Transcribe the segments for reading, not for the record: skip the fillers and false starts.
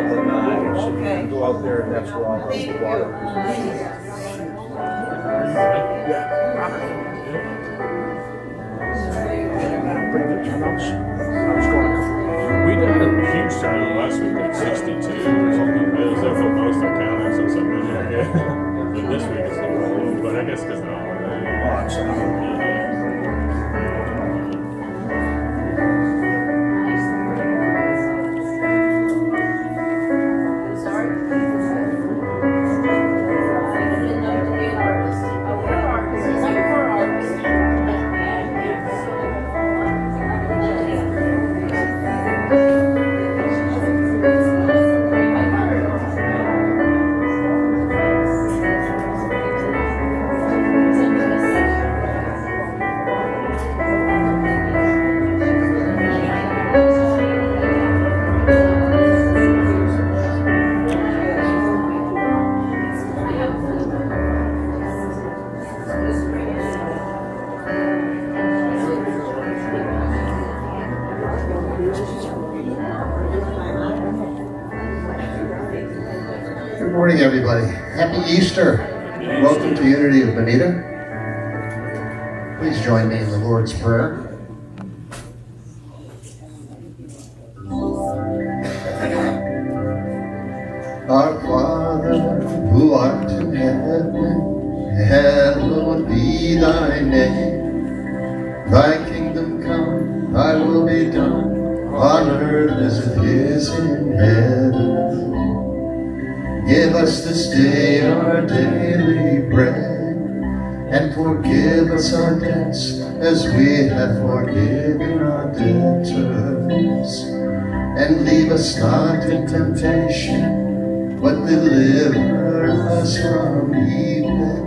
middle of the night. So you can go out there and that's where all the water is. Pretty good turnouts. I was going a couple days. We did a huge turnout last week, like 62 or something. It was like the most I counted since I've been here again. But this week it's cool. But I guess because they're on one day. Good morning, everybody. Happy Easter. Welcome to Unity of Bonita. Please join me in the Lord's Prayer. Our Father, who art in heaven, hallowed be thy name. Thy kingdom come, thy will be done, on earth as it is in heaven. Give us this day our daily bread, and forgive us our debts as we have forgiven our debtors. And leave us not in temptation, but deliver us from evil.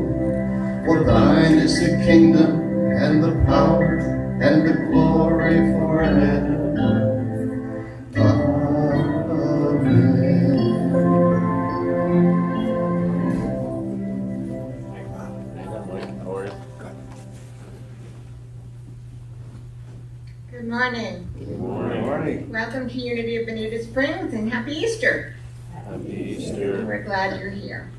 For thine is the kingdom, and the power, and the glory forever. Good morning. Good morning. Welcome to Unity of Bonita Springs and Happy Easter. Happy Easter. We're glad you're here.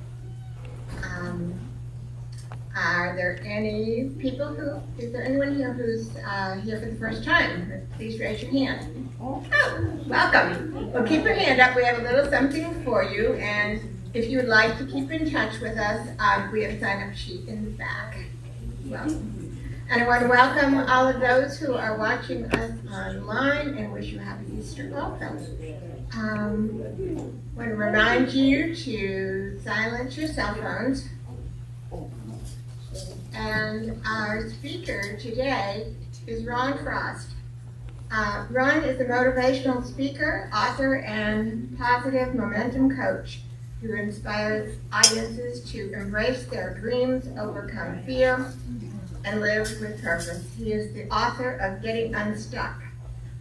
Are there any people is there anyone here who's here for the first time? Please raise your hand. Oh, welcome. Well, keep your hand up. We have a little something for you, and if you would like to keep in touch with us, we have a sign-up sheet in the back. Welcome. And I want to welcome all of those who are watching us online and wish you a happy Easter welcome. I want to remind you to silence your cell phones. And our speaker today is Ron Frost. Ron is a motivational speaker, author, and positive momentum coach who inspires audiences to embrace their dreams, overcome fear, and live with purpose. He is the author of Getting Unstuck,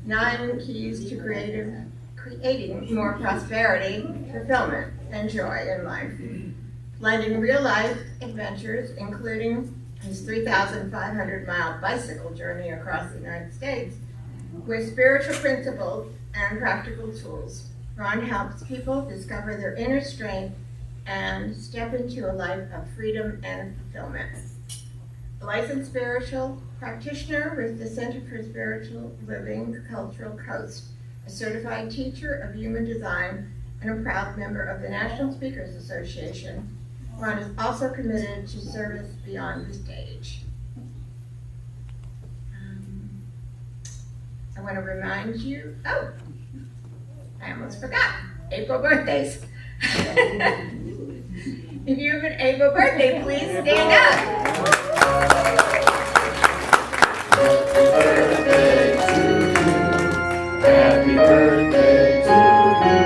9 Keys to Creating More Prosperity, Fulfillment, and Joy in Life, blending real-life adventures, including his 3,500-mile bicycle journey across the United States, with spiritual principles and practical tools. Ron helps people discover their inner strength and step into a life of freedom and fulfillment. A licensed spiritual practitioner with the Center for Spiritual Living Cultural Coast, a certified teacher of human design, and a proud member of the National Speakers Association, Ron is also committed to service beyond the stage. I want to remind you, I almost forgot, April birthdays. If you have an April birthday, please stand up. Happy birthday to you.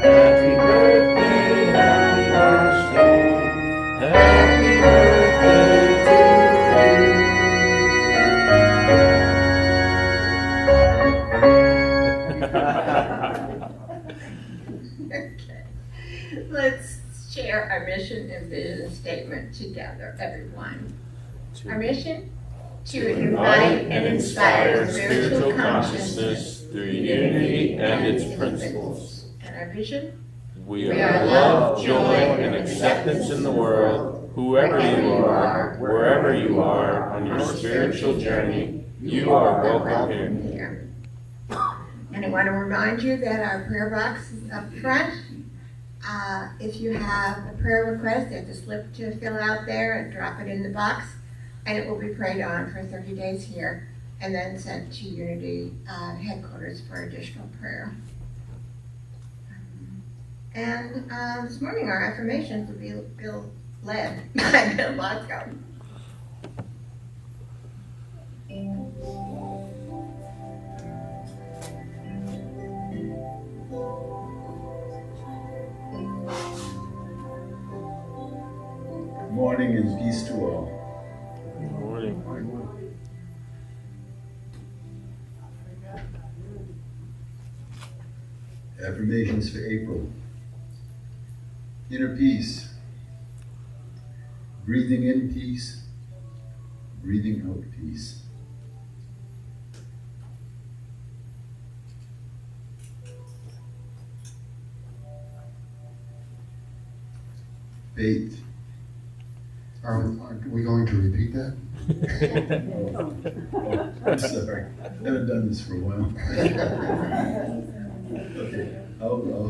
Happy birthday, happy birthday. Happy birthday to you. Okay. Let's share our mission and vision statement together, everyone. Our mission? To invite and inspire spiritual consciousness through unity and its principles. And our vision? We are love, joy, and acceptance in the world. Whoever you are, wherever you are on your spiritual journey, you are welcome here. And I want to remind you that our prayer box is up front. If you have a prayer request, there's a slip to fill out there and drop it in the box, and it will be prayed on for 30 days here, and then sent to Unity headquarters for additional prayer. And this morning our affirmations will be led by Bill Bosco. Good morning and peace to all. Good morning. Affirmations for April. Inner peace. Breathing in peace, breathing out peace. Faith. Are we going to repeat that? I'm sorry, I haven't done this for a while. Okay,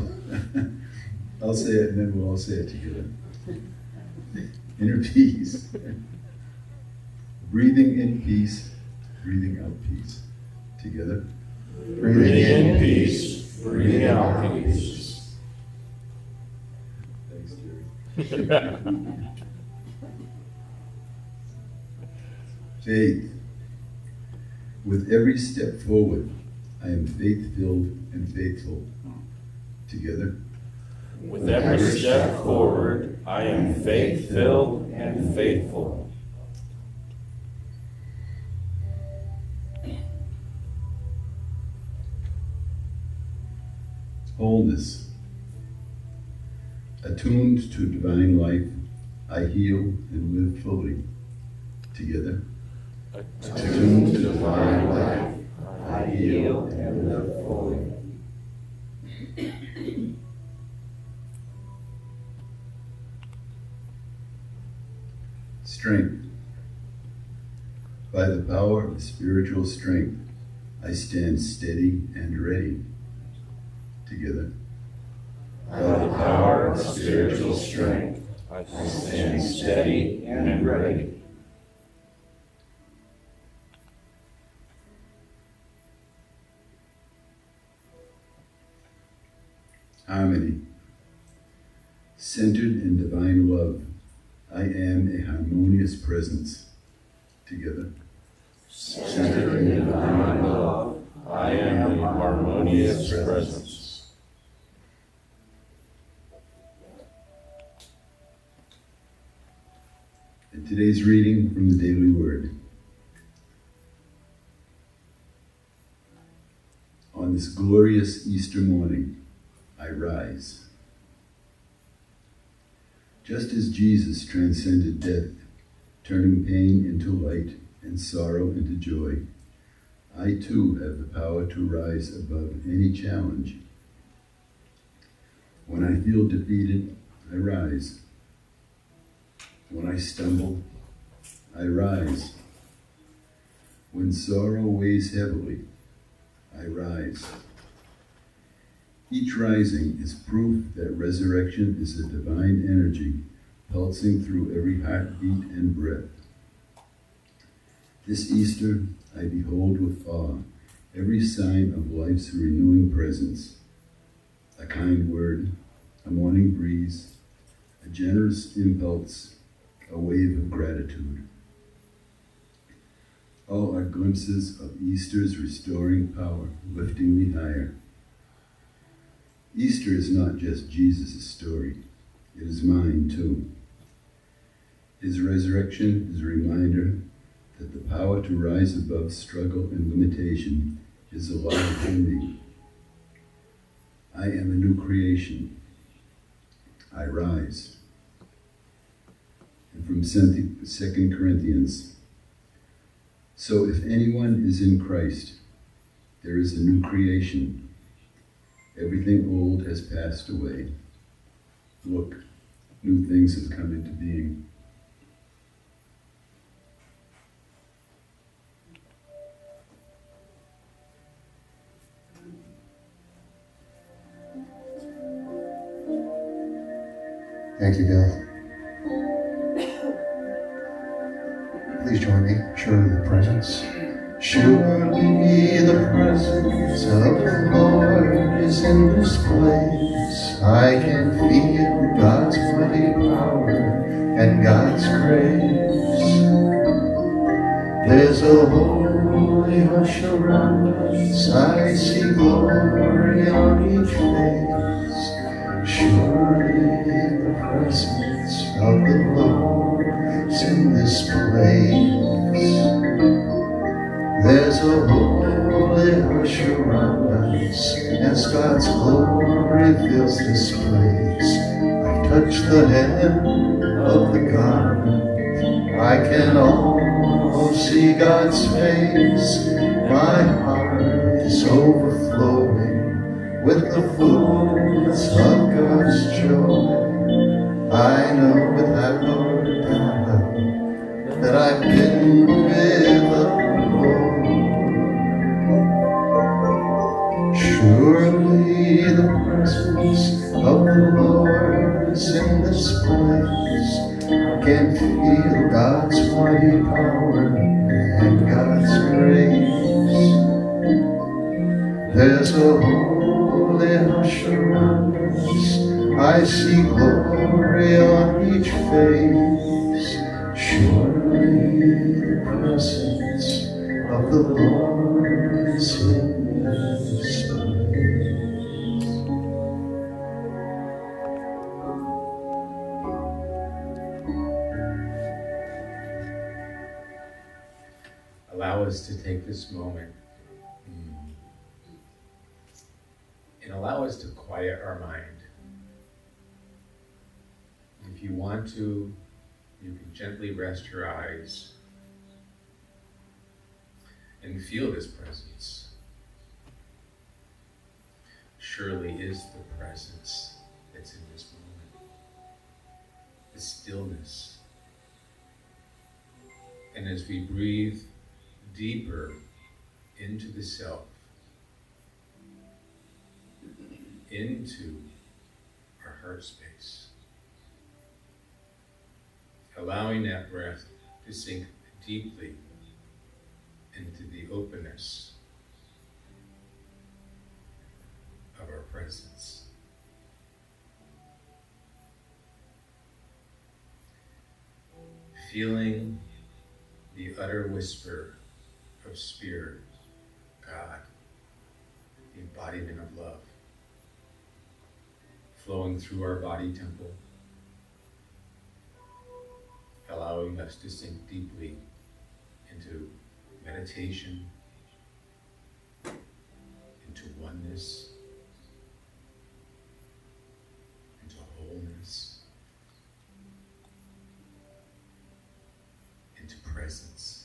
I'll say it and then we'll all say it together. Inner peace. Breathing in peace, breathing out peace. Together. Breathing in peace, breathing out peace. Thanks, Jerry. Faith. With every step forward, I am faith-filled and faithful. Together. With every step forward, I am faith-filled and faithful. Wholeness. Attuned to divine life, I heal and live fully. Together. Attuned to divine life, I heal and live fully. Strength. By the power of spiritual strength, I stand steady and ready. Together. By the power of spiritual strength, I stand steady and ready. Harmony. Centered in divine love, I am a harmonious presence. Together. Centered in divine love, I am a harmonious presence. And today's reading from the Daily Word. On this glorious Easter morning, I rise. Just as Jesus transcended death, turning pain into light and sorrow into joy, I too have the power to rise above any challenge. When I feel defeated, I rise. When I stumble, I rise. When sorrow weighs heavily, I rise. Each rising is proof that resurrection is a divine energy pulsing through every heartbeat and breath. This Easter, I behold with awe every sign of life's renewing presence. A kind word, a morning breeze, a generous impulse, a wave of gratitude. All are glimpses of Easter's restoring power, lifting me higher. Easter is not just Jesus' story, it is mine too. His resurrection is a reminder that the power to rise above struggle and limitation is alive in me. I am a new creation. I rise. And from 2 Corinthians, so if anyone is in Christ, there is a new creation. Everything old has passed away. Look, new things have come into being. Thank you, Bill. Please join me. Surely the presence. Surely the presence of the Lord is in this place. I can feel God's mighty power and God's grace. There's a holy hush around us. I see glory on each face. Surely the presence of the Lord is in this place. There's a holy hush around us as God's glory fills this place. I touch the hem of the garment. I can almost see God's face. My heart is overflowing with the fullness of God's joy. I know without no doubt that I've been with the Lord. Surely the presence of the Lord is in this place. I can feel God's mighty power and God's grace. There's a holy hush around us. I see glory on each face. Surely the presence of the Lord is in this place. Allow us to take this moment and allow us to quiet our mind. If you want to, you can gently rest your eyes and feel this presence. Surely is the presence that's in this moment. The stillness. And as we breathe deeper into the self, into our heart space, allowing that breath to sink deeply into the openness of our presence. Feeling the utter whisper of Spirit, God, the embodiment of love, flowing through our body temple, allowing us to sink deeply into meditation, into oneness, into wholeness, into presence.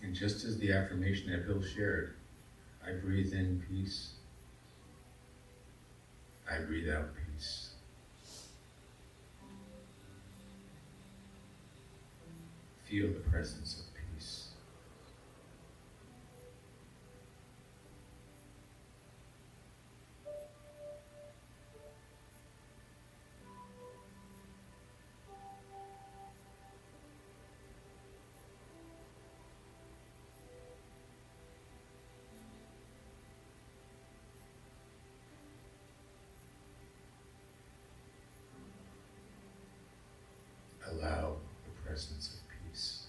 And just as the affirmation that Bill shared, I breathe in peace, I breathe out peace. Feel the presence of peace. Allow the presence of peace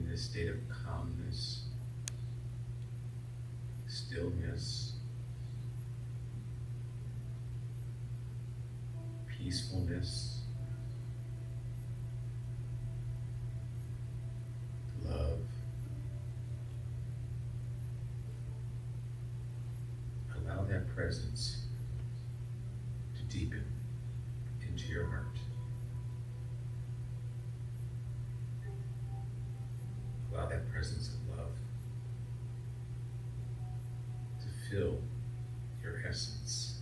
this state of calmness, stillness, peacefulness, love. Allow that presence to deepen into your heart. Allow that presence of love to fill your essence.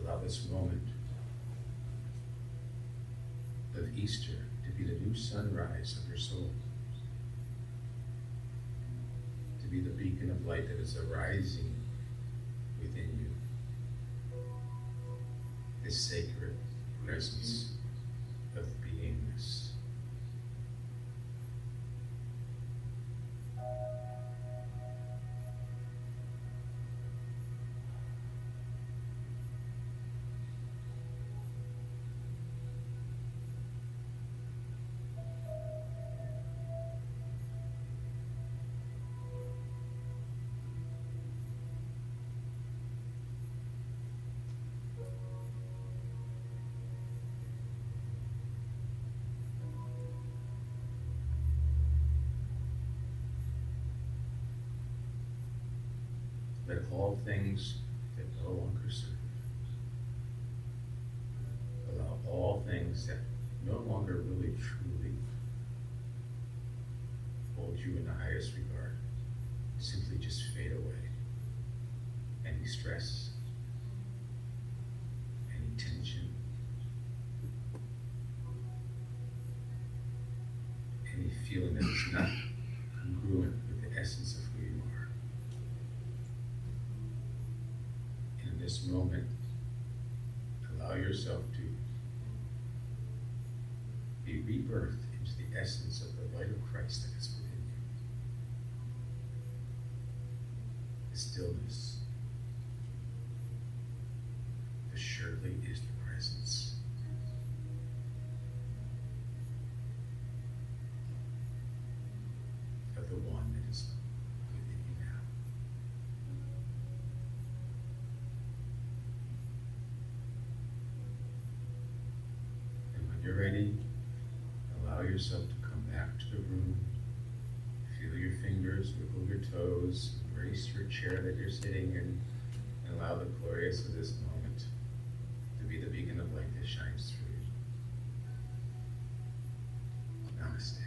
Allow this moment of Easter to be the new sunrise of your soul, to be the beacon of light that is arising within you. This sacred presence of beingness. Let all things that no longer serve, allow all things that no longer really truly hold you in the highest regard, simply just fade away. Any stress, any tension, any feeling that is not congruent with the essence of who you are. In this moment, allow yourself to be rebirthed into the essence of the light of Christ that is within you. The stillness, the surely is the presence. Of the one that is within you now. And when you're ready, allow yourself to come back to the room. Feel your fingers, wiggle your toes, embrace your chair that you're sitting in, and allow the glorious of this moment to be the beacon of light that shines through you. Namaste.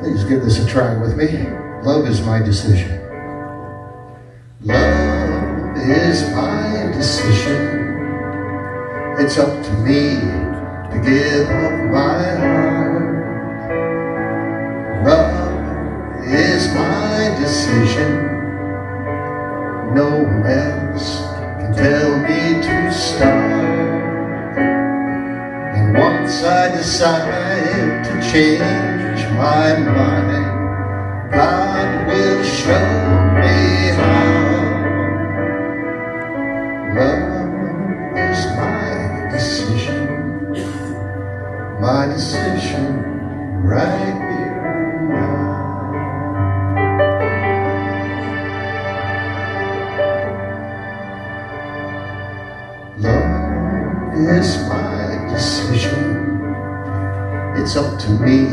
Please give this a try with me. Love is my decision. Love is my decision. It's up to me to give up my heart. Love is my decision. No one else can tell me to start. And once I decide to change my mind, God will show me how. Love is my decision right here and now. is my decision. It's up to me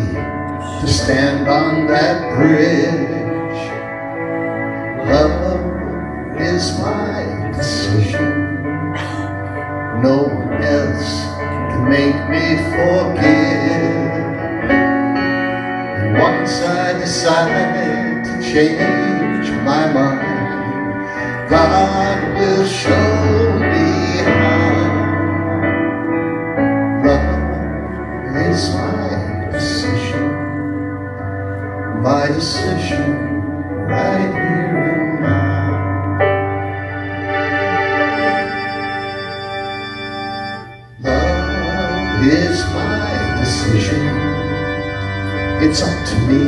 to stand on that bridge. Love is my decision. No one else can make me forgive. And once I decide to change my mind, God will show me how. Love is my decision right here and now. Love is my decision. It's up to me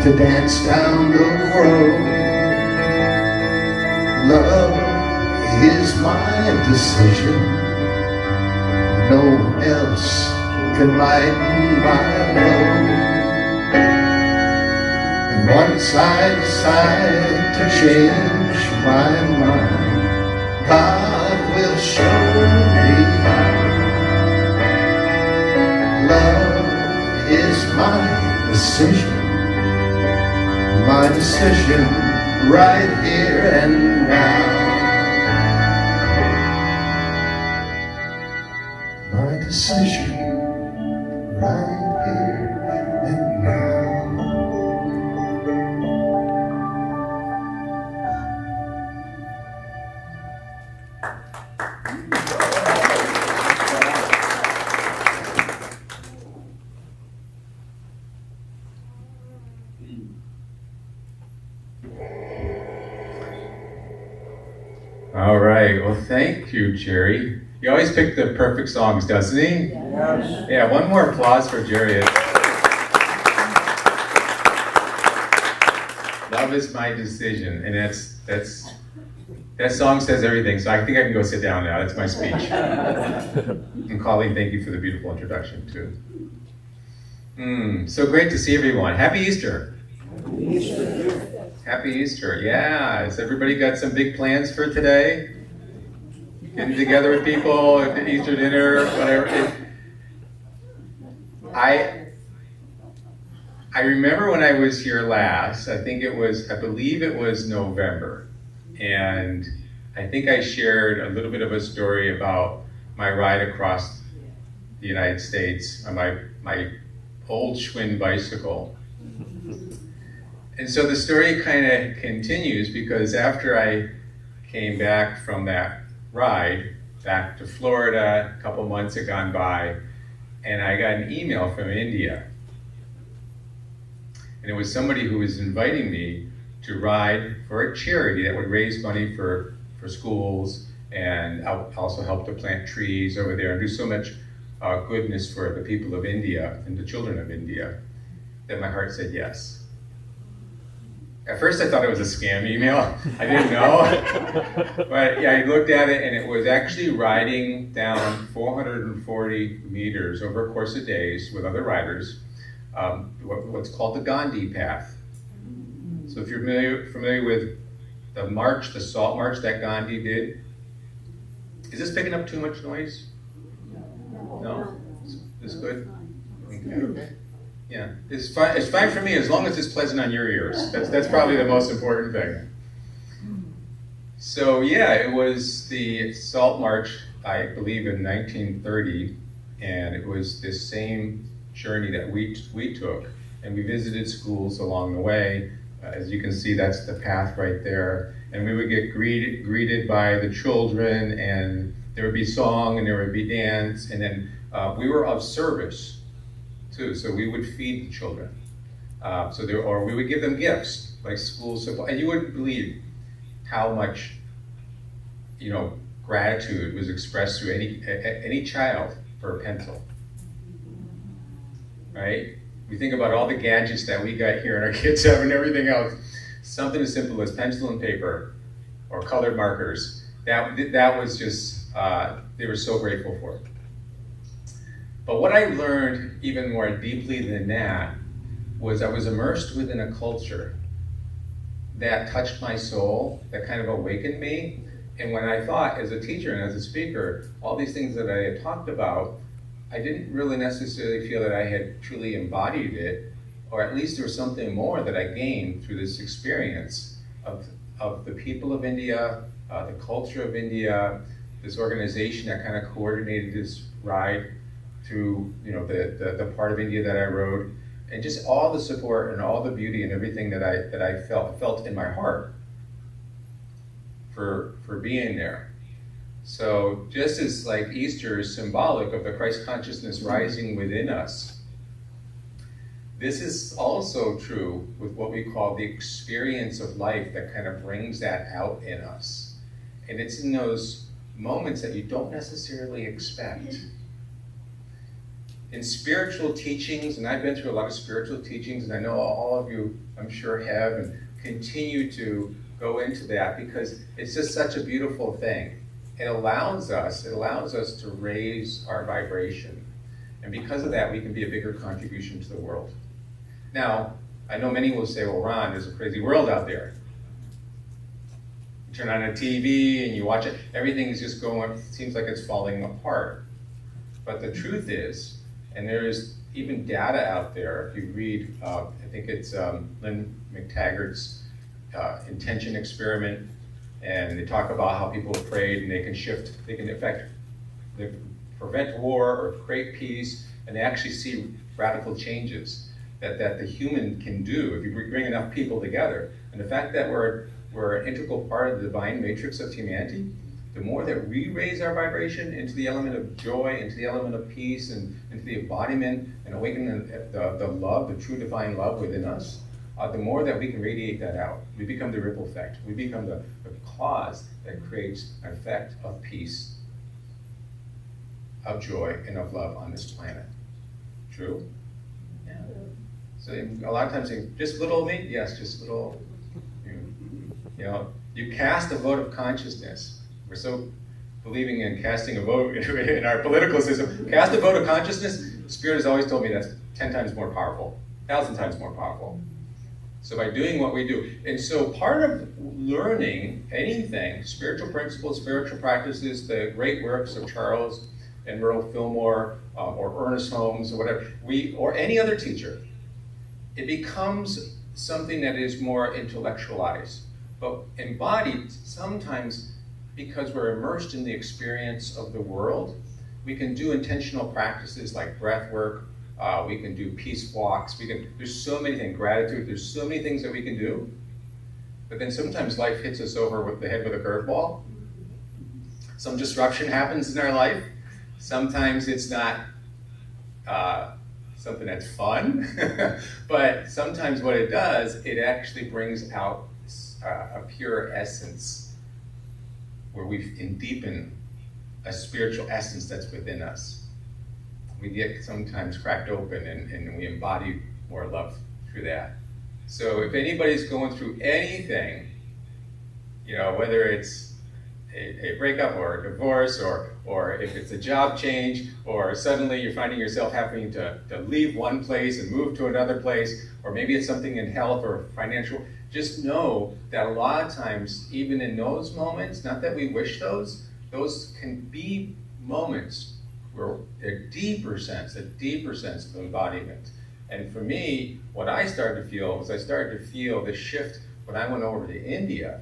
to dance down the road. Love is my decision. No one else can lighten my load. And once I decide to change my mind, God will show me how. Love is my decision right here and now. My decision right here and now. All right, well, thank you, Jerry. He always picked the perfect songs, doesn't he? Yes. Yeah, one more applause for Jerry. Love is my decision, and that song says everything, so I think I can go sit down now. That's my speech. And Colleen, thank you for the beautiful introduction, too. So great to see everyone. Happy Easter. Happy Easter, yeah. Has everybody got some big plans for today? Getting together with people at the Easter dinner, whatever. I remember when I was here last, I believe it was November. And I think I shared a little bit of a story about my ride across the United States on my old Schwinn bicycle. And so the story kind of continues because after I came back from that ride back to Florida, a couple months had gone by, and I got an email from India. And it was somebody who was inviting me to ride for a charity that would raise money for schools and also help to plant trees over there and do so much goodness for the people of India and the children of India that my heart said yes. At first I thought it was a scam email. I didn't know. But yeah, I looked at it and it was actually riding down 440 meters over a course of days with other riders, what's called the Gandhi Path. So if you're familiar with the Salt March that Gandhi did, is this picking up too much noise? No? Is this good? Okay. Yeah, it's fine for me as long as it's pleasant on your ears. That's probably the most important thing. So yeah, it was the Salt March, I believe in 1930, and it was this same journey that we took, and we visited schools along the way. As you can see, that's the path right there, and we would get greeted by the children, and there would be song and there would be dance, and then we were of service too, so we would feed the children. Or we would give them gifts, like school supply, and you wouldn't believe how much, gratitude was expressed through any child for a pencil, right? We think about all the gadgets that we got here and our kids have and everything else. Something as simple as pencil and paper or colored markers. That was just, they were so grateful for it. But what I learned even more deeply than that was I was immersed within a culture that touched my soul, that kind of awakened me, And when I thought as a teacher and as a speaker, all these things that I had talked about, I didn't really necessarily feel that I had truly embodied it, or at least there was something more that I gained through this experience of the people of India, the culture of India, this organization that kind of coordinated this ride through, you know, the part of India that I rode, and just all the support and all the beauty and everything that I felt in my heart for being there. So just as like Easter is symbolic of the Christ consciousness rising within us, this is also true with what we call the experience of life that kind of brings that out in us. And it's in those moments that you don't necessarily expect. In spiritual teachings, and I've been through a lot of spiritual teachings, and I know all of you, I'm sure, have and continue to go into that because it's just such a beautiful thing. It allows us to raise our vibration. And because of that, we can be a bigger contribution to the world. Now, I know many will say, well, Ron, there's a crazy world out there. You turn on a TV and you watch it, everything is just going, it seems like it's falling apart. But the truth is, and there is even data out there, if you read, I think it's Lynn McTaggart's intention experiment, and they talk about how people have prayed and they can prevent war or create peace, and they actually see radical changes that the human can do if you bring enough people together. And the fact that we're an integral part of the divine matrix of humanity, the more that we raise our vibration into the element of joy, into the element of peace, and into the embodiment and awakening the love, the true divine love within us, the more that we can radiate that out. We become the ripple effect. We become the cause that creates an effect of peace, of joy, and of love on this planet. True? Yeah. So a lot of times saying, just little me? Yes, just little you. You know, you cast a vote of consciousness. We're so believing in casting a vote in our political system. Cast a vote of consciousness, Spirit has always told me that's 10 times more powerful, 1,000 times more powerful. So by doing what we do, and so part of learning anything, spiritual principles, spiritual practices, the great works of Charles and Merle Fillmore, or Ernest Holmes, or whatever, or any other teacher, it becomes something that is more intellectualized, but embodied sometimes because we're immersed in the experience of the world. We can do intentional practices like breath work, we can do peace walks, there's so many things, gratitude, there's so many things that we can do. But then sometimes life hits us over with the head with a curveball. Some disruption happens in our life. Sometimes it's not something that's fun, but sometimes what it does, it actually brings out a pure essence where we deepen a spiritual essence that's within us. We get sometimes cracked open and we embody more love through that. So if anybody's going through anything, you know, whether it's a breakup or a divorce, or if it's a job change, or suddenly you're finding yourself having to leave one place and move to another place, or maybe it's something in health or financial, just know that a lot of times, even in those moments, not that we wish those can be moments where a deeper sense of embodiment. And for me, what I started to feel was I started to feel the shift when I went over to India.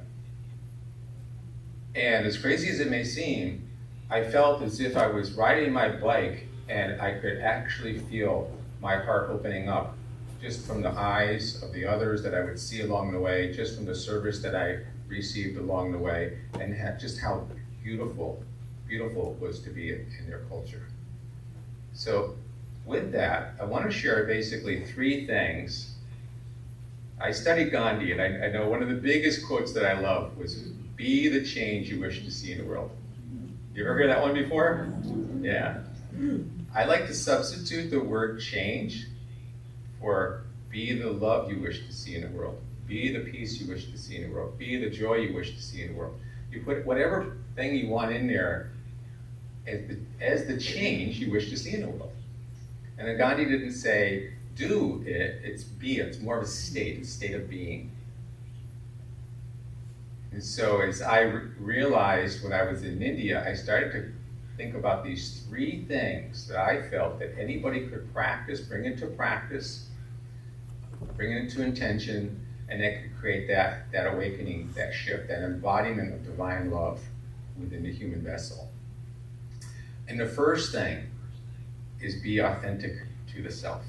And as crazy as it may seem, I felt as if I was riding my bike and I could actually feel my heart opening up just from the eyes of the others that I would see along the way, just from the service that I received along the way, and just how beautiful it was to be in their culture. So with that, I want to share basically 3 things. I studied Gandhi, and I know one of the biggest quotes that I love was, "Be the change you wish to see in the world." You ever heard that one before? Yeah. I like to substitute the word change for be the love you wish to see in the world. Be the peace you wish to see in the world. Be the joy you wish to see in the world. You put whatever thing you want in there as the change you wish to see in the world. And then Gandhi didn't say, do it, it's be it. It's more of a state of being. And so as I realized when I was in India, I started to think about these 3 things that I felt that anybody could practice, bring into intention, and that could create that awakening, that shift, that embodiment of divine love within the human vessel. And the first thing is be authentic to the self.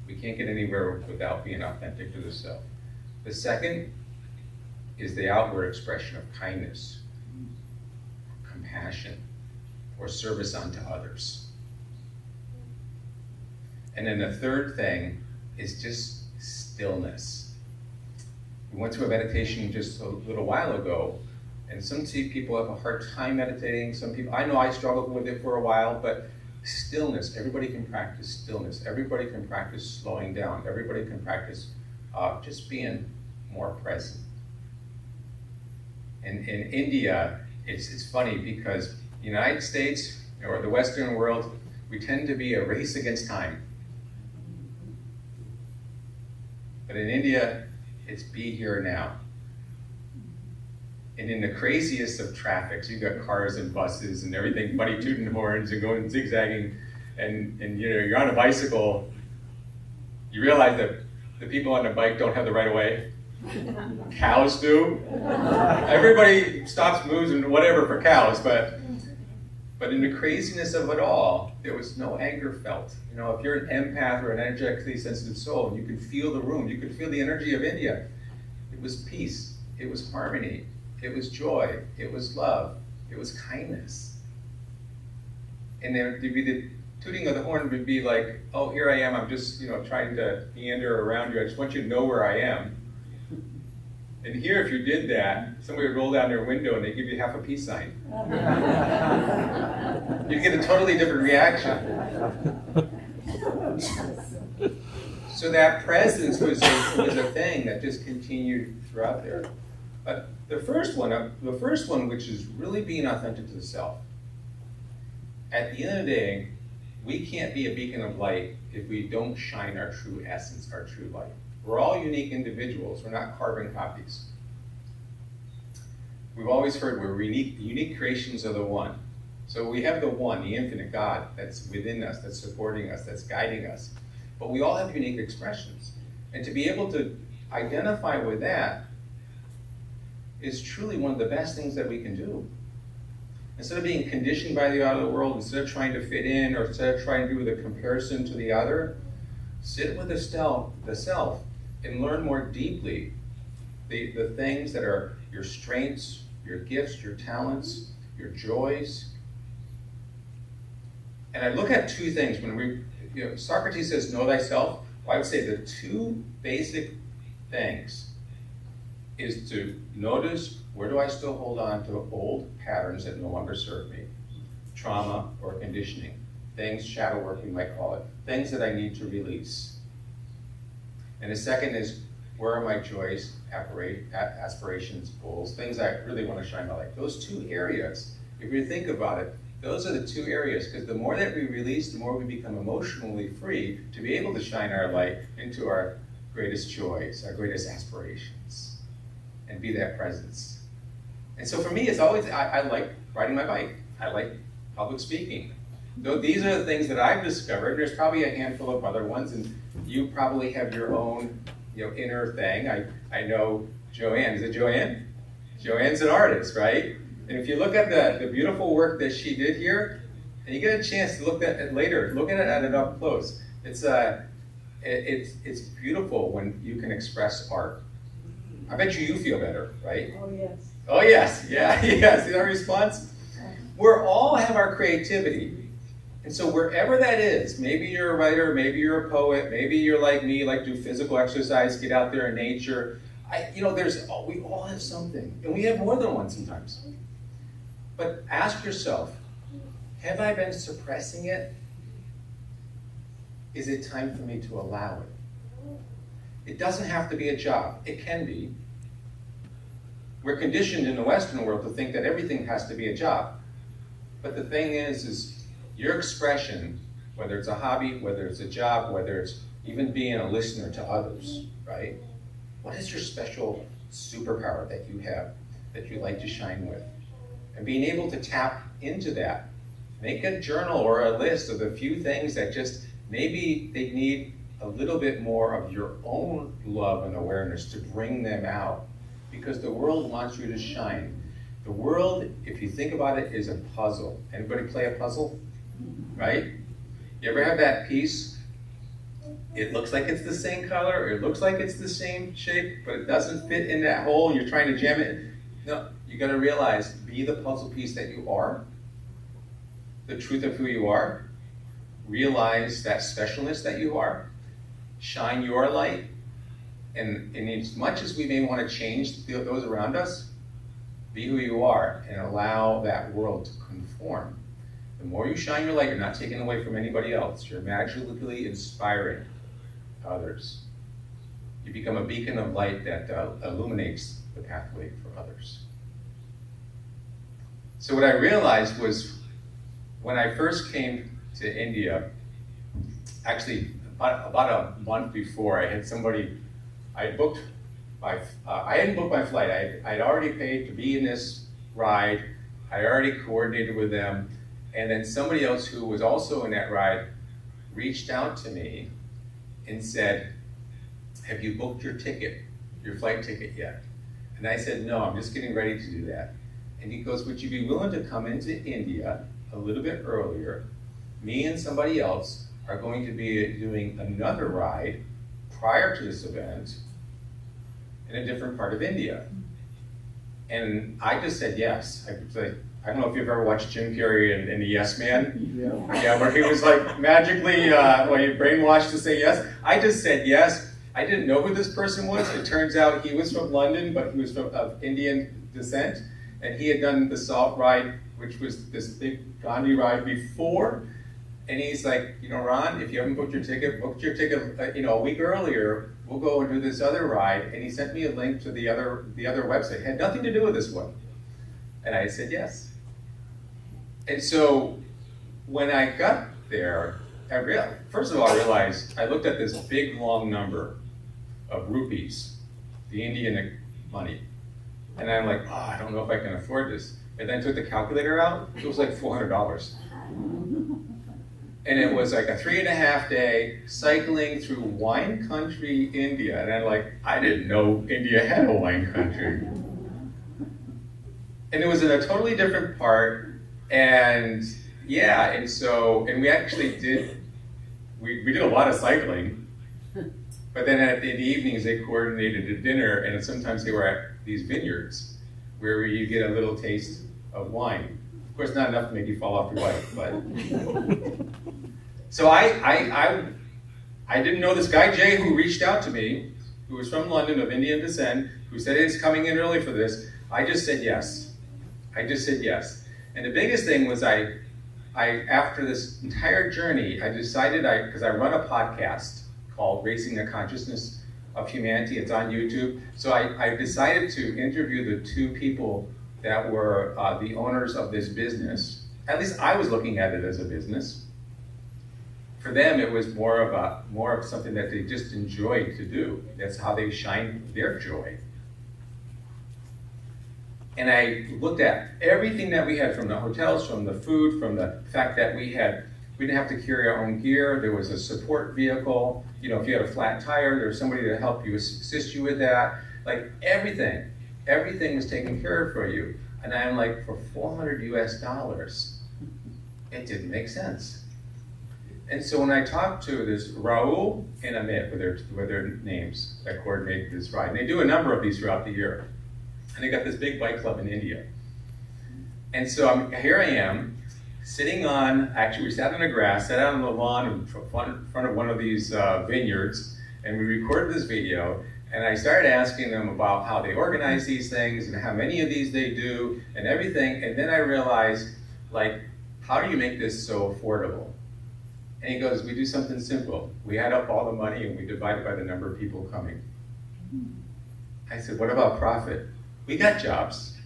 We can't get anywhere without being authentic to the self. The second is the outward expression of kindness, compassion, or service unto others. And then the third thing is just stillness. We went through a meditation just a little while ago, and some people have a hard time meditating. Some people, I know I struggled with it for a while, but stillness, everybody can practice stillness. Everybody can practice slowing down. Everybody can practice just being more present. And in India, it's funny because the United States, or the Western world, we tend to be a race against time. But in India, it's be here now. And in the craziest of traffics, you've got cars and buses and everything, buddy tooting horns and going zigzagging, and you're on a bicycle. You realize that the people on the bike don't have the right of way. Cows do. Everybody stops, moves, and whatever for cows, but in the craziness of it all, there was no anger felt. If you're an empath or an energetically sensitive soul, you can feel the room, you can feel the energy of India. It was peace, it was harmony, it was joy, it was love, it was kindness. And there'd be the tooting of the horn would be like, oh, here I am, I'm just trying to meander around you, I just want you to know where I am. And here, if you did that, somebody would roll down their window and they give you half a peace sign. You'd get a totally different reaction. So that presence was a thing that just continued throughout there. But the first one, which is really being authentic to the self. At the end of the day, we can't be a beacon of light if we don't shine our true essence, our true light. We're all unique individuals. We're not carbon copies. We've always heard we're unique creations of the one. So we have the one, the infinite God, that's within us, that's supporting us, that's guiding us. But we all have unique expressions. And to be able to identify with that is truly one of the best things that we can do. Instead of being conditioned by the outer world, instead of trying to fit in, or instead of trying to do the comparison to the other, sit with the self and learn more deeply the things that are your strengths, your gifts, your talents, your joys. And I look at 2 things when Socrates says, know thyself. Well, I would say the 2 basic things is to notice, where do I still hold on to old patterns that no longer serve me? Trauma or conditioning. Things, shadow work we might call it. Things that I need to release. And the second is, where are my joys, aspirations, goals, things I really want to shine my light. Those 2 areas, if you think about it, those are the 2 areas, because the more that we release, the more we become emotionally free to be able to shine our light into our greatest joys, our greatest aspirations, and be that presence. And so for me, it's always, I like riding my bike. I like public speaking. Though these are the things that I've discovered. There's probably a handful of other ones, and you probably have your own inner thing. I know Joanne. Is it Joanne? Joanne's an artist, right? And if you look at the beautiful work that she did here, and you get a chance to look at it later, look at it up close. It's beautiful when you can express art. I bet you feel better, right? Oh, yes. Oh, yes. Yeah, yeah. See that response? We all have our creativity. And so wherever that is, maybe you're a writer, maybe you're a poet, maybe you're like me, like do physical exercise, get out there in nature. We all have something, and we have more than one sometimes. But ask yourself, have I been suppressing it? Is it time for me to allow it? It doesn't have to be a job. It can be. We're conditioned in the Western world to think that everything has to be a job. But the thing is your expression, whether it's a hobby, whether it's a job, whether it's even being a listener to others, right? What is your special superpower that you have, that you like to shine with. And being able to tap into that. Make a journal or a list of the few things that just maybe they need a little bit more of your own love and awareness to bring them out. Because the world wants you to shine. The world, if you think about it, is a puzzle. Anybody play a puzzle? Right? You ever have that piece? It looks like it's the same color, it looks like it's the same shape, but it doesn't fit in that hole and you're trying to jam it. No, you gotta realize, be the puzzle piece that you are, the truth of who you are, realize that specialness that you are, shine your light, and as much as we may want to change those around us, be who you are and allow that world to conform. The more you shine your light, you're not taking away from anybody else. You're magically inspiring others. You become a beacon of light that illuminates the pathway for others. So what I realized was, when I first came to India, actually about a month before, I had somebody, I hadn't booked my flight. I'd already paid to be in this ride. I already coordinated with them. And then somebody else who was also in that ride reached out to me and said, have you booked your flight ticket yet? And I said, no, I'm just getting ready to do that. And he goes, would you be willing to come into India a little bit earlier? Me and somebody else are going to be doing another ride prior to this event in a different part of India. And I just said yes. I don't know if you've ever watched Jim Carrey and the Yes Man. Yeah, where he was like magically, you brainwashed to say yes. I just said yes. I didn't know who this person was. It turns out he was from London, but he was of Indian descent. And he had done the Salt ride, which was this big Gandhi ride before. And he's like, Ron, if you haven't booked your ticket a week earlier, we'll go and do this other ride. And he sent me a link to the other website. It had nothing to do with this one. And I said yes. And so when I got there, first of all, I realized, I looked at this big, long number of rupees, the Indian money. And I'm like, I don't know if I can afford this. And then I took the calculator out, it was like $400. And it was like a 3.5 day cycling through wine country, India. And I'm like, I didn't know India had a wine country. And it was in a totally different part. And yeah, and we actually did a lot of cycling. But then in the evenings, they coordinated a dinner, and sometimes they were at these vineyards where you get a little taste of wine. Of course, not enough to make you fall off your bike, but. So I didn't know this guy, Jay, who reached out to me, who was from London, of Indian descent, who said he's coming in early for this. I just said yes. And the biggest thing was I after this entire journey, I decided, because I run a podcast called Racing the Consciousness of Humanity. It's on YouTube. So I decided to interview the two people that were the owners of this business. At least I was looking at it as a business. For them, it was more of something that they just enjoyed to do. That's how they shine their joy. And I looked at everything that we had, from the hotels, from the food, from the fact that we didn't have to carry our own gear. There was a support vehicle. If you had a flat tire, there was somebody to help you, assist you with that. Like everything was taken care of for you. And I'm like, for $400 US, it didn't make sense. And so when I talked to this Raul and Amit, with their names, that coordinated this ride, and they do a number of these throughout the year. And they got this big bike club in India. And so here I am, sitting actually we sat on the grass, sat out on the lawn in front of one of these vineyards, and we recorded this video, and I started asking them about how they organize these things, and how many of these they do, and everything, and then I realized, how do you make this so affordable? And he goes, we do something simple. We add up all the money, and we divide it by the number of people coming. I said, what about profit? We got jobs.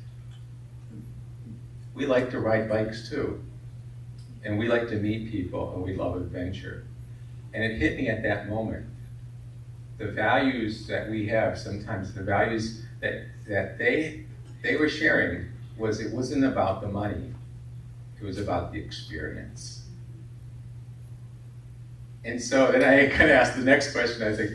We like to ride bikes too. And we like to meet people, and we love adventure. And it hit me at that moment. The values that we have, sometimes the values that they were sharing was it wasn't about the money, it was about the experience. And so then I kind of asked the next question. I was like,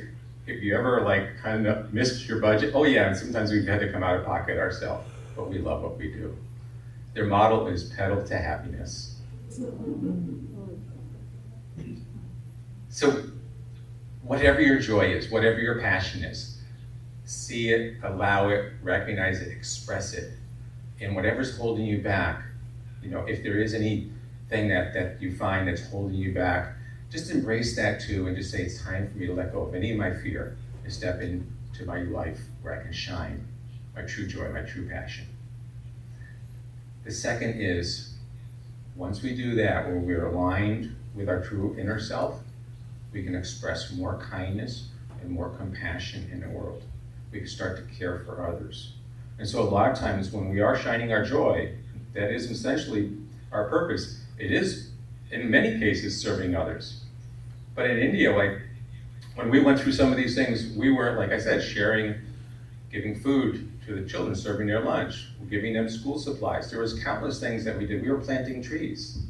have you ever like kind of missed your budget? Oh yeah, and sometimes we've had to come out of pocket ourselves, but we love what we do. Their model is pedal to happiness. So whatever your joy is, whatever your passion is, see it, allow it, recognize it, express it. And whatever's holding you back, you know, if there is anything that you find that's holding you back, just embrace that too and just say it's time for me to let go of any of my fear and step into my life where I can shine my true joy, my true passion. The second is, once we do that, where we're aligned with our true inner self, we can express more kindness and more compassion in the world. We can start to care for others. And so a lot of times when we are shining our joy, that is essentially our purpose. It is, in many cases, serving others. But in India, like, when we went through some of these things, we were, like I said, sharing, giving food to the children, serving their lunch, giving them school supplies. There was countless things that we did. We were planting trees.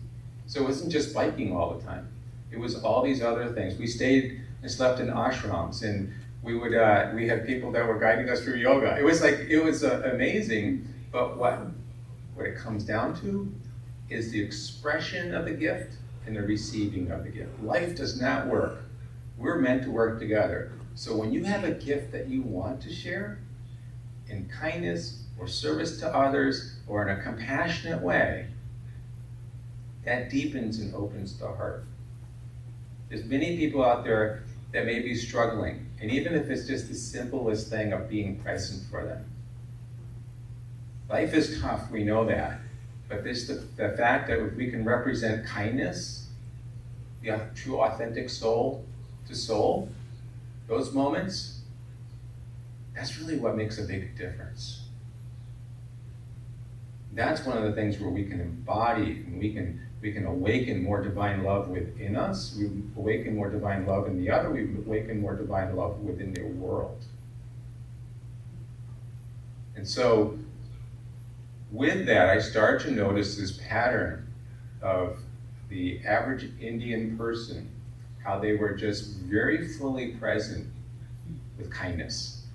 So it wasn't just biking all the time. It was all these other things. We stayed and slept in ashrams, and we had people that were guiding us through yoga. It was amazing, but what it comes down to is the expression of the gift and the receiving of the gift. Life does not work. We're meant to work together. So when you have a gift that you want to share in kindness or service to others or in a compassionate way, that deepens and opens the heart. There's many people out there that may be struggling, and even if it's just the simplest thing of being present for them. Life is tough, we know that, but the fact that if we can represent kindness, the true authentic soul to soul, those moments, that's really what makes a big difference. That's one of the things where we can embody and we can awaken more divine love within us, we awaken more divine love in the other, we awaken more divine love within the world. And so, with that, I started to notice this pattern of the average Indian person, how they were just very fully present with kindness.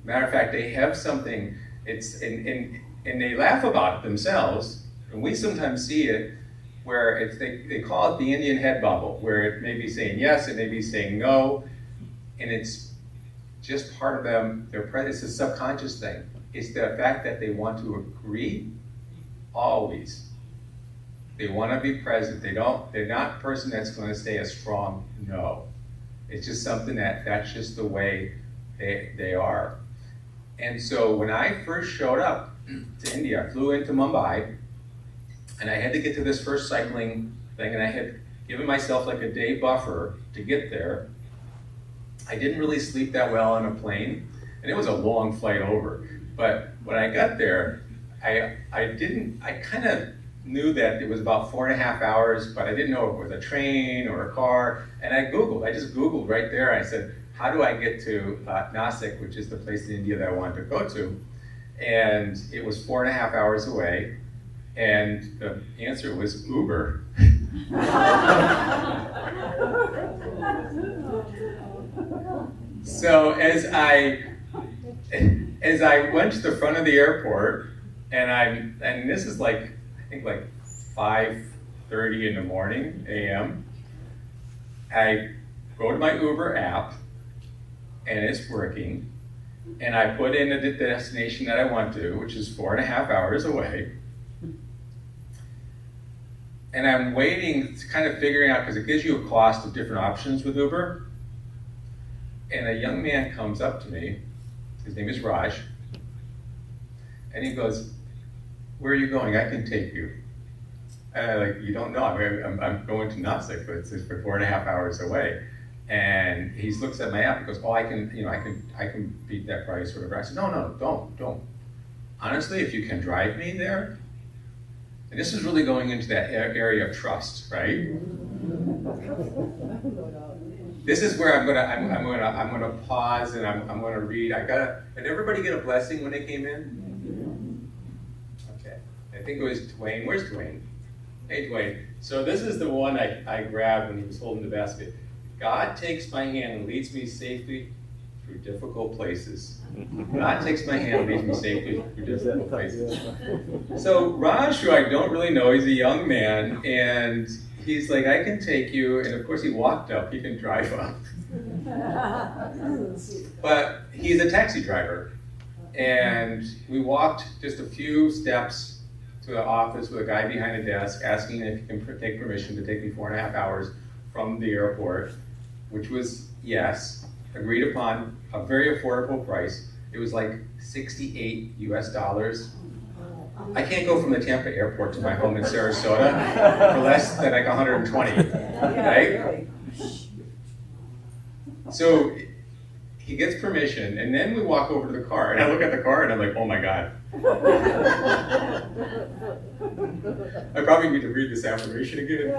Matter of fact, they have something, and they laugh about it themselves, and we sometimes see it where they call it the Indian head bubble, where it may be saying yes, it may be saying no, and it's just part of them, it's a subconscious thing. It's the fact that they want to agree always. They want to be present. They're not a person that's going to say a strong no. It's just something that's just the way they are. And so when I first showed up to India, I flew into Mumbai, and I had to get to this first cycling thing, and I had given myself like a day buffer to get there. I didn't really sleep that well on a plane, and it was a long flight over. But when I got there, I kind of knew that it was about 4.5 hours, but I didn't know if it was a train or a car. And I just Googled right there. I said, how do I get to Nasik, which is the place in India that I wanted to go to? And it was 4.5 hours away. And the answer was Uber. So as I went to the front of the airport, and this is like, I think like 5:30 in the morning, a.m., I go to my Uber app, and it's working, and I put in the destination that I want to, which is 4.5 hours away, and I'm waiting, kind of figuring out, because it gives you a cost of different options with Uber, and a young man comes up to me, his name is Raj, and he goes, where are you going? I can take you. And I'm like, you don't know, I'm going to Nasik, but it's for 4.5 hours away. And he looks at my app and goes, oh, I can beat that price or whatever. I said, no, don't. Honestly, if you can drive me there, and this is really going into that area of trust, right? This is where I'm gonna pause and I'm gonna read. Did everybody get a blessing when they came in? Okay. I think it was Dwayne. Where's Dwayne? Hey Dwayne. So this is the one I grabbed when he was holding the basket. God takes my hand and leads me safely through difficult places. God takes my hand and leads me safely through difficult places. So Raj, who I don't really know, he's a young man, and he's like, I can take you, and of course he walked up, he can drive up. But he's a taxi driver, and we walked just a few steps to the office with a guy behind the desk asking if he can take permission to take me 4.5 hours from the airport, which was yes, agreed upon, a very affordable price. It was like $68 US. I can't go from the Tampa airport to my home in Sarasota for less than like 120, right? So he gets permission, and then we walk over to the car, and I look at the car, and I'm like, oh my God. I probably need to read this affirmation again.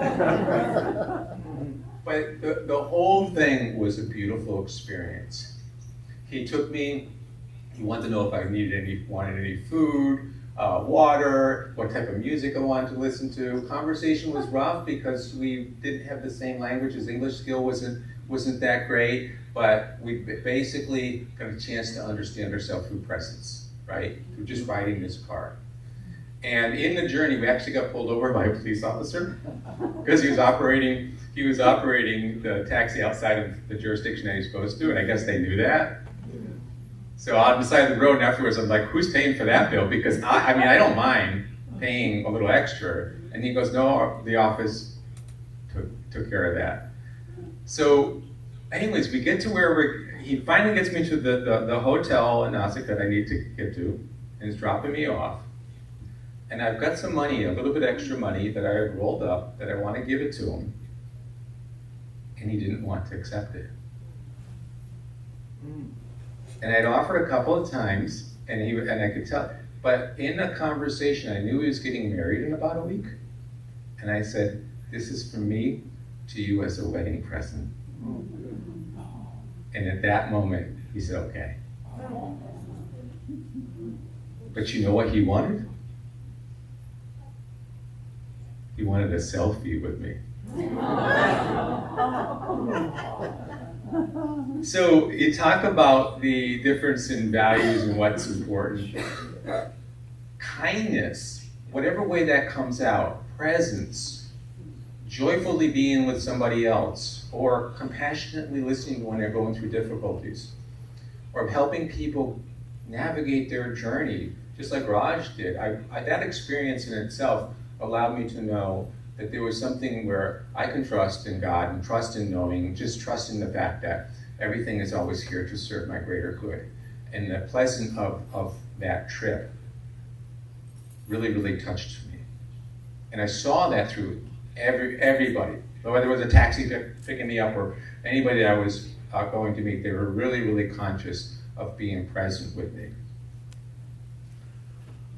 But the whole thing was a beautiful experience. He took me, he wanted to know if I wanted any food, water, what type of music I wanted to listen to. Conversation was rough because we didn't have the same language. His English skill wasn't that great, but we basically got a chance to understand ourselves through presence, right? Through just riding this car. And in the journey, we actually got pulled over by a police officer because he was operating the taxi outside of the jurisdiction that he's supposed to, and I guess they knew that. So on the side of the road, and afterwards, I'm like, who's paying for that bill? Because I don't mind paying a little extra. And he goes, no, the office took care of that. So anyways, we get to where he finally gets me to the hotel in Nasik that I need to get to, and is dropping me off. And I've got some money, a little bit extra money that I had rolled up that I want to give it to him. And he didn't want to accept it. And I'd offered a couple of times, and I could tell. But in a conversation, I knew he was getting married in about a week. And I said, this is from me to you as a wedding present. And at that moment, he said, okay. But you know what he wanted? He wanted a selfie with me. So you talk about the difference in values and what's important. Kindness, whatever way that comes out, presence, joyfully being with somebody else, or compassionately listening when they're going through difficulties, or helping people navigate their journey, just like Raj did. That experience in itself allowed me to know that there was something where I can trust in God and trust in knowing, just trust in the fact that everything is always here to serve my greater good. And the pleasant of that trip really, really touched me. And I saw that through everybody. Whether it was a taxi picking me up or anybody that I was going to meet, they were really, really conscious of being present with me.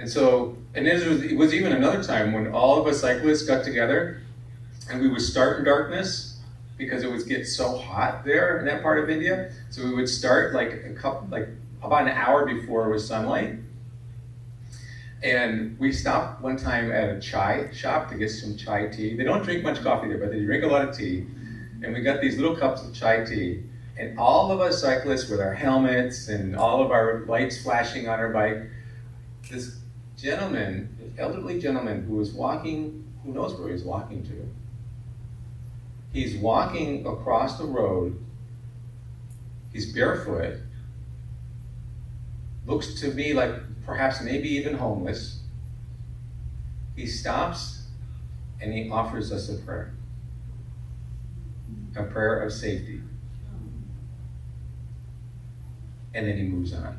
And so, it was even another time when all of us cyclists got together and we would start in darkness because it would get so hot there in that part of India. So we would start about an hour before it was sunlight. And we stopped one time at a chai shop to get some chai tea. They don't drink much coffee there, but they drink a lot of tea. And we got these little cups of chai tea. And all of us cyclists with our helmets and all of our lights flashing on our bike, this gentleman, this elderly gentleman who was walking, who knows where he's walking to. He's walking across the road. He's barefoot. Looks to me like perhaps maybe even homeless. He stops and he offers us a prayer of safety. And then he moves on.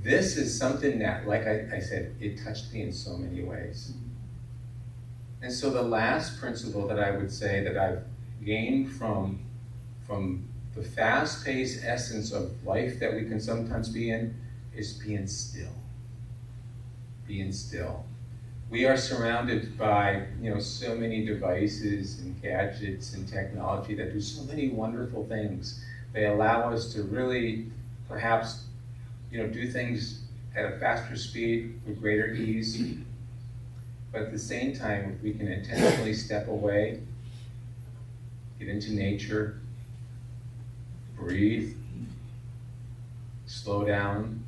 This is something that, like I said, it touched me in so many ways. And so the last principle that I would say that I've gained from the fast-paced essence of life that we can sometimes be in is being still. Being still. We are surrounded by, so many devices and gadgets and technology that do so many wonderful things. They allow us to really, perhaps, do things at a faster speed with greater ease. But at the same time, if we can intentionally step away, get into nature, breathe, slow down,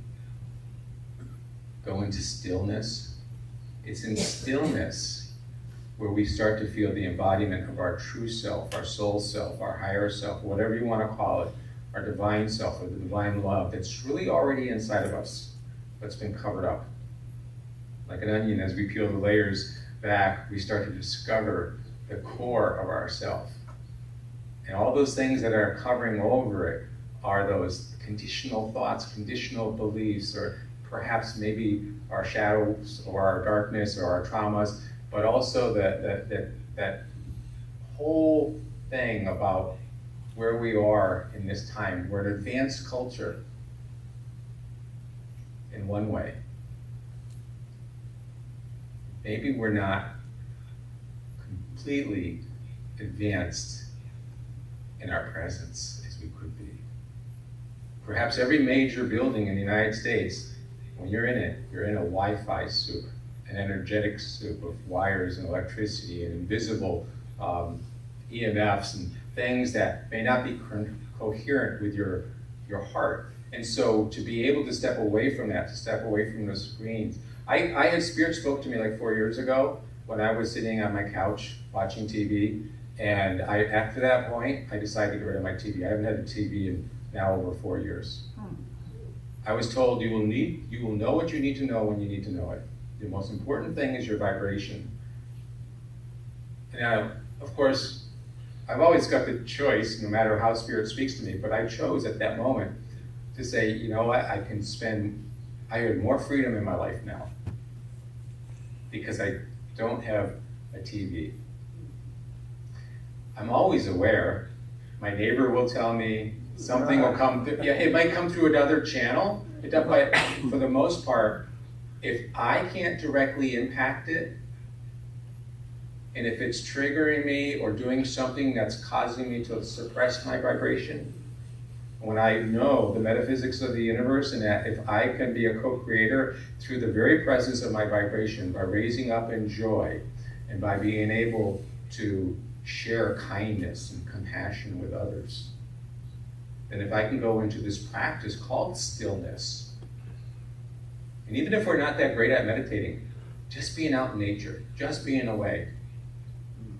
go into stillness. It's in stillness where we start to feel the embodiment of our true self, our soul self, our higher self, whatever you want to call it, our divine self or the divine love that's really already inside of us, that's been covered up. Like an onion, as we peel the layers back, we start to discover the core of ourself. And all those things that are covering over it are those conditional thoughts, conditional beliefs, or perhaps maybe our shadows or our darkness or our traumas, but also that whole thing about where we are in this time. We're an advanced culture in one way. Maybe we're not completely advanced in our presence as we could be. Perhaps every major building in the United States, when you're in it, you're in a Wi-Fi soup, an energetic soup of wires and electricity and invisible EMFs and things that may not be coherent with your heart. And so to be able to step away from that, to step away from the screens. I had Spirit spoke to me like 4 years ago when I was sitting on my couch watching TV. And after that point, I decided to get rid of my TV. I haven't had a TV in now over 4 years. I was told you will know what you need to know when you need to know it. The most important thing is your vibration. Now, of course, I've always got the choice, no matter how Spirit speaks to me, but I chose at that moment to say, you know what, I have more freedom in my life now because I don't have a TV. I'm always aware. My neighbor will tell me, something will come through. Yeah, it might come through another channel. But for the most part, if I can't directly impact it, and if it's triggering me or doing something that's causing me to suppress my vibration, when I know the metaphysics of the universe and that if I can be a co-creator through the very presence of my vibration, by raising up in joy and by being able to share kindness and compassion with others, and if I can go into this practice called stillness, and even if we're not that great at meditating, just being out in nature, just being away.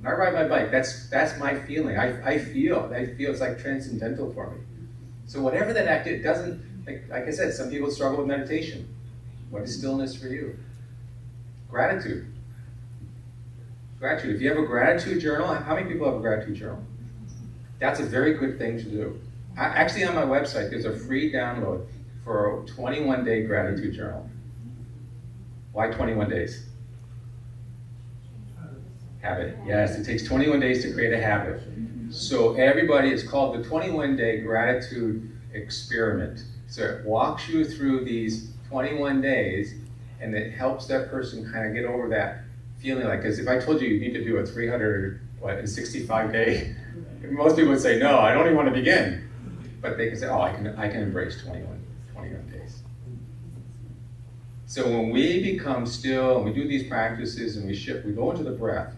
When I ride my bike, that's my feeling. I feel it's like transcendental for me. So whatever that act, it doesn't, like I said, some people struggle with meditation. What is stillness for you? Gratitude. Gratitude. If you have a gratitude journal, how many people have a gratitude journal? That's a very good thing to do. Actually, on my website, there's a free download for a 21-day gratitude journal. Why 21 days? Habit. Yes, it takes 21 days to create a habit. So everybody, it's called the 21-day gratitude experiment. So it walks you through these 21 days, and it helps that person kind of get over that feeling like, because if I told you need to do a 365-day, most people would say, no, I don't even want to begin. But they can say, oh, I can embrace 21 days. So when we become still and we do these practices and we shift, we go into the breath.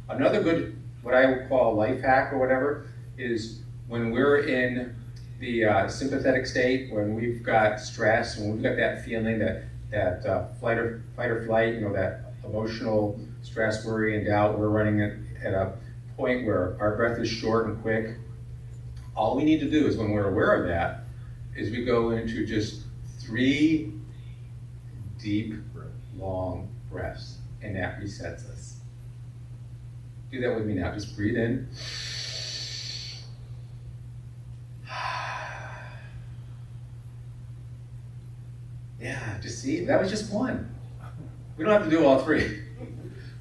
Another good, what I would call life hack or whatever, is when we're in the sympathetic state, when we've got stress, when we've got that feeling that fight or flight, that emotional stress, worry, and doubt, we're running at a point where our breath is short and quick. All we need to do is, when we're aware of that, is we go into just 3 deep, long breaths, and that resets us. Do that with me now. Just breathe in. Yeah, just see, that was just one. We don't have to do all 3.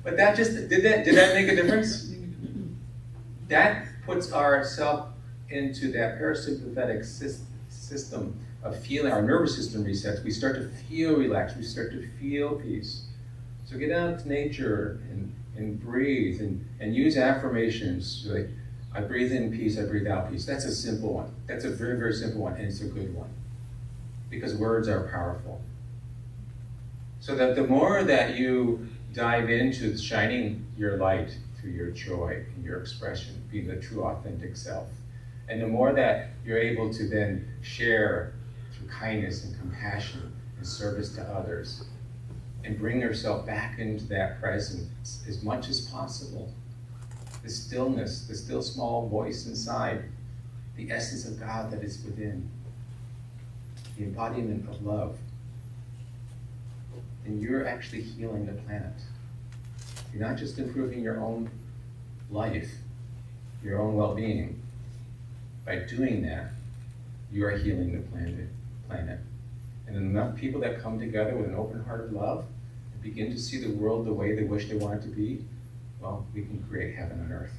But that just, did that make a difference? That puts ourself into that parasympathetic system of feeling. Our nervous system resets. We start to feel relaxed. We start to feel peace. So get out to nature and breathe and use affirmations like, I breathe in peace, I breathe out peace. That's a simple one. That's a very, very simple one, and it's a good one. Because words are powerful. So that the more that you dive into shining your light through your joy and your expression, being the true authentic self, and the more that you're able to then share through kindness and compassion and service to others, and bring yourself back into that presence as much as possible. The stillness, the still small voice inside, the essence of God that is within, the embodiment of love, then you're actually healing the planet. You're not just improving your own life, your own well-being. By doing that, you are healing the planet. And enough people that come together with an open heart of love and begin to see the world the way they wish they want it to be, well, we can create heaven on earth.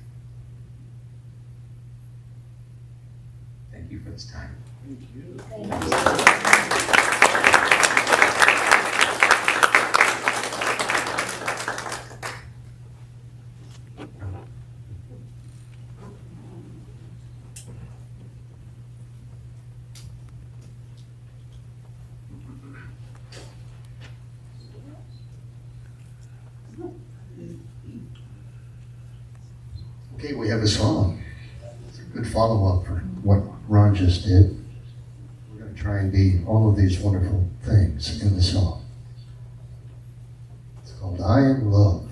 Thank you for this time. Thank you. Okay, we have a song. It's a good follow-up for what Ron just did. We're going to try and be all of these wonderful things in the song. It's called I Am Love.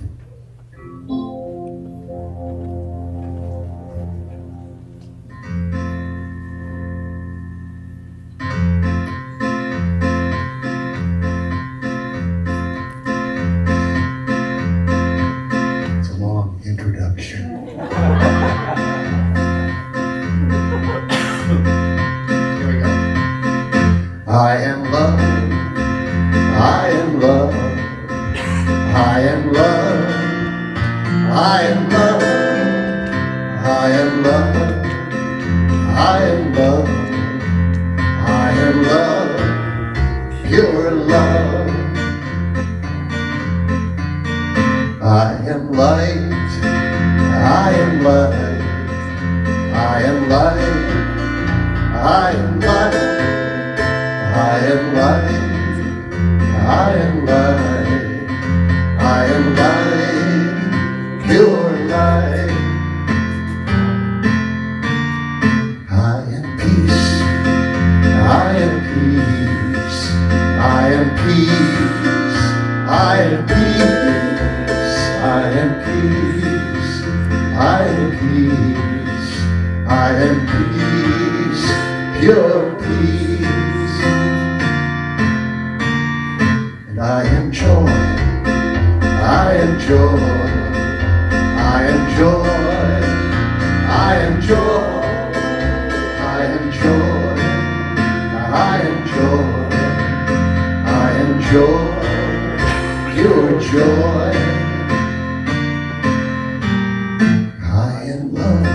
It's a long introduction. Here we go. I am love. I am love. I am love. I am love. I am love. I am love. I am love. Pure love. I am light. I am light. I am light. I am light. I am light. I am light. I am light. Pure light. I am peace. I am peace. I am peace. I am peace. I am peace. I am peace. I am peace. Pure peace. And I am joy. I am joy. I am joy. I am joy. I am joy. I am joy. I am joy. Pure joy. I am love.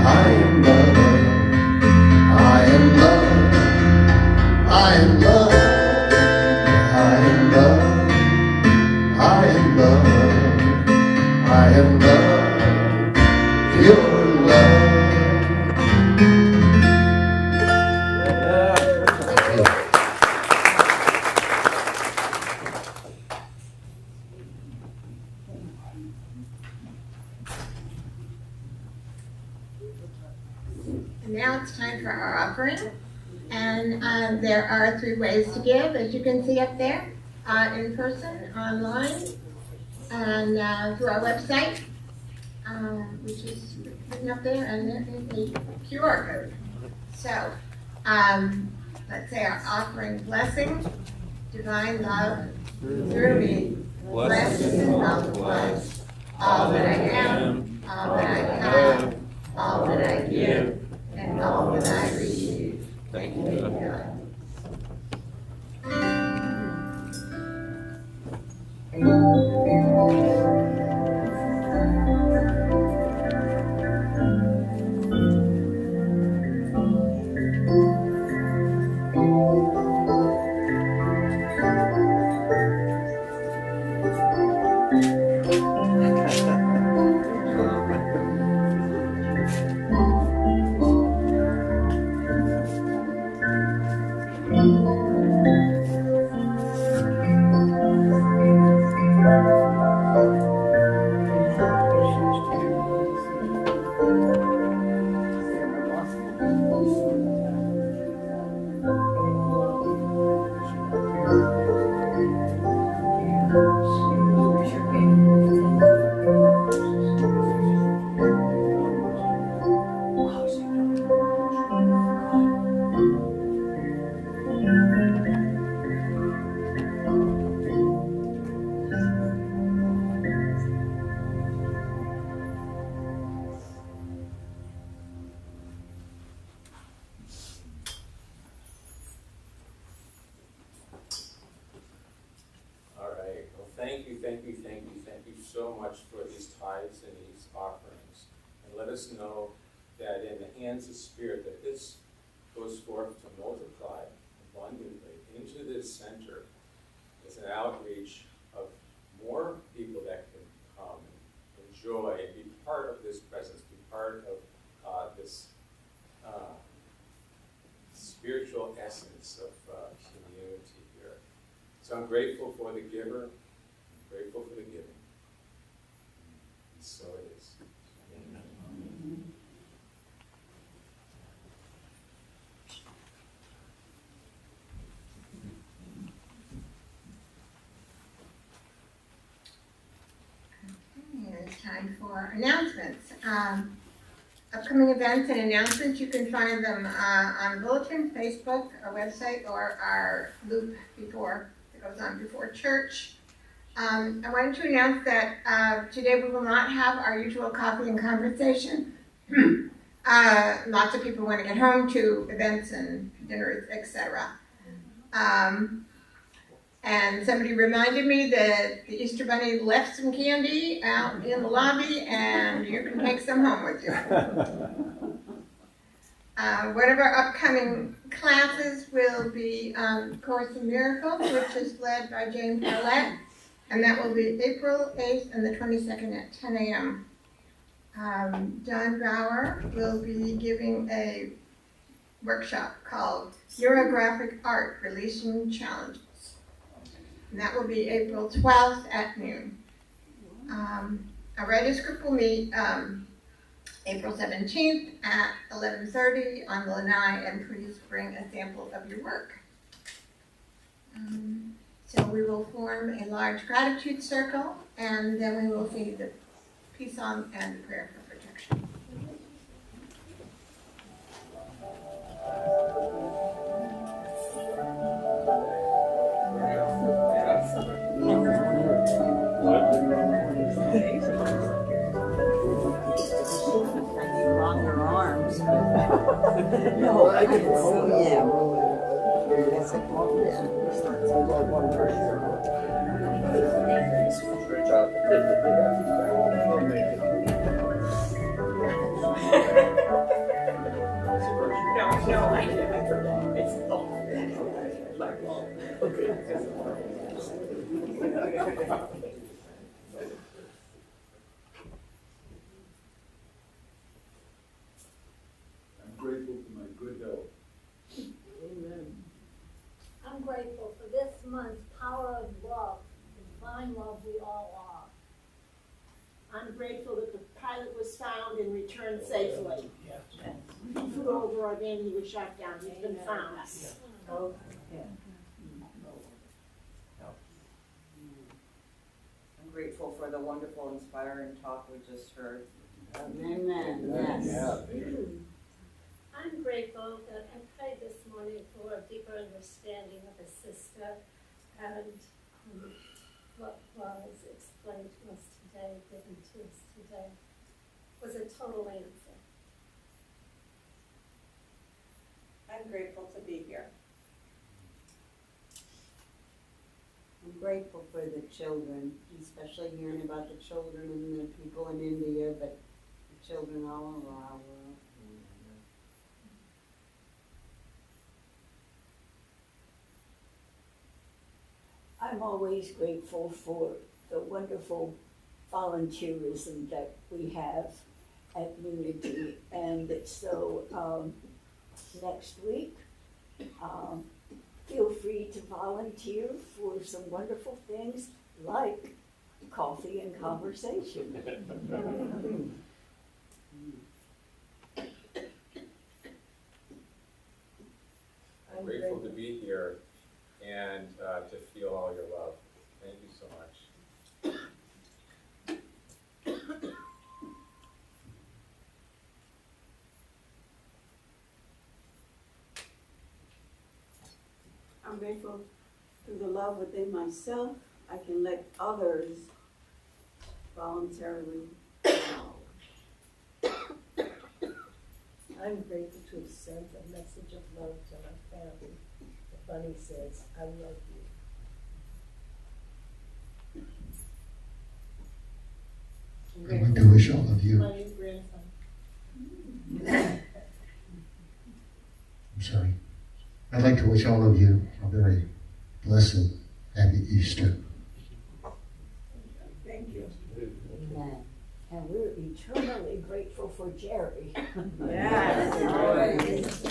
I am love. I am love. I am love. I am love. I am love. I am love. Pure love. And now it's time for our offering. And there are 3 ways to give, as you can see up there, in person, online, and through our website, which is written up there, and there is a QR code. So, let's say our offering blessing, divine love, through me, blesses and multiplies all that I am, all that I have, all that I give, and all that I receive. Thank you, God. so much for these tithes and these offerings. And let us know that in the hands of Spirit, that this goes forth to multiply abundantly into this center as an outreach of more people that can come and enjoy and be part of this presence, be part of this spiritual essence of community here. So I'm grateful for the giver, I'm grateful for the giving. And so it is. Amen. Okay, it's time for announcements. Upcoming events and announcements, you can find them on bulletin, Facebook, our website, or our loop before it goes on before church. I wanted to announce that today we will not have our usual coffee and conversation. Lots of people want to get home to events and dinners, etc. And somebody reminded me that the Easter Bunny left some candy out in the lobby, and you can take some home with you. One of our upcoming classes will be Course in Miracles, which is led by James Arlette, and that will be April 8th and the 22nd at 10 a.m. John Bauer will be giving a workshop called Neurographic Art Releasing Challenges. And that will be April 12th at noon. Our writers group will meet April 17th at 11:30 on the lanai, and please bring a sample of your work. So we will form a large gratitude circle, and then we will say the peace song and the prayer for protection. Longer arms. No, I didn't see him. Great job. No, I didn't. I'm grateful for my good health. Amen. I'm grateful for this month's power of love, the divine love we all are. I'm grateful that the pilot was found and returned safely. He flew over our van, he was shot down, he's been found. I'm grateful for the wonderful, inspiring talk we just heard. Amen. Yeah. I'm grateful that I prayed this morning for a deeper understanding of a sister, and what was explained to us today, given to us today, was a total answer. I'm grateful to be here. I'm grateful for the children, especially hearing about the children and the people in India, but the children all over our world. I'm always grateful for the wonderful volunteerism that we have at Unity. And so next week, feel free to volunteer for some wonderful things like coffee and conversation. I'm grateful to be here and to feel all your love. Thank you so much. I'm grateful through the love within myself, I can let others voluntarily allow. I'm grateful to have sent a message of love to my family. The bunny says, I love you. wish all of you, My new grandson. I'm sorry. I'd like to wish all of you a very blessed, happy Easter. Thank you. Amen. And we're eternally grateful for Jerry. Yes.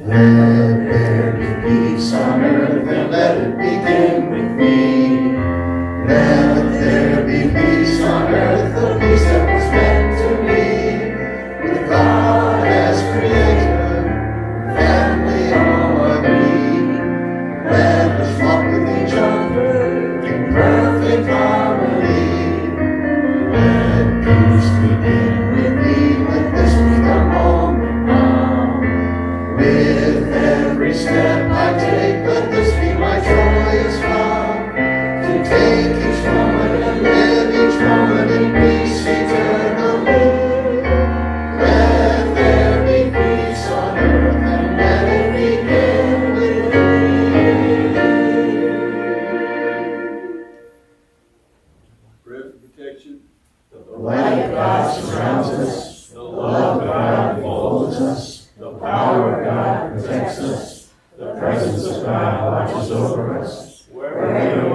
Let there be peace on earth and let it begin with me. Let there be peace on earth, the peace that was meant to be. With God as creator, family all agree. Let us walk with each other in perfect harmony. Let peace begin with me, let this be the moment now. With every step I take, let this be my joyous vow. To take each moment and live each moment in peace eternally. Let there be peace on earth and let it begin with me. Prayer for protection. The light of God surrounds us, the love of God enfolds us, the power of God protects us, the presence of God watches over us. Wherever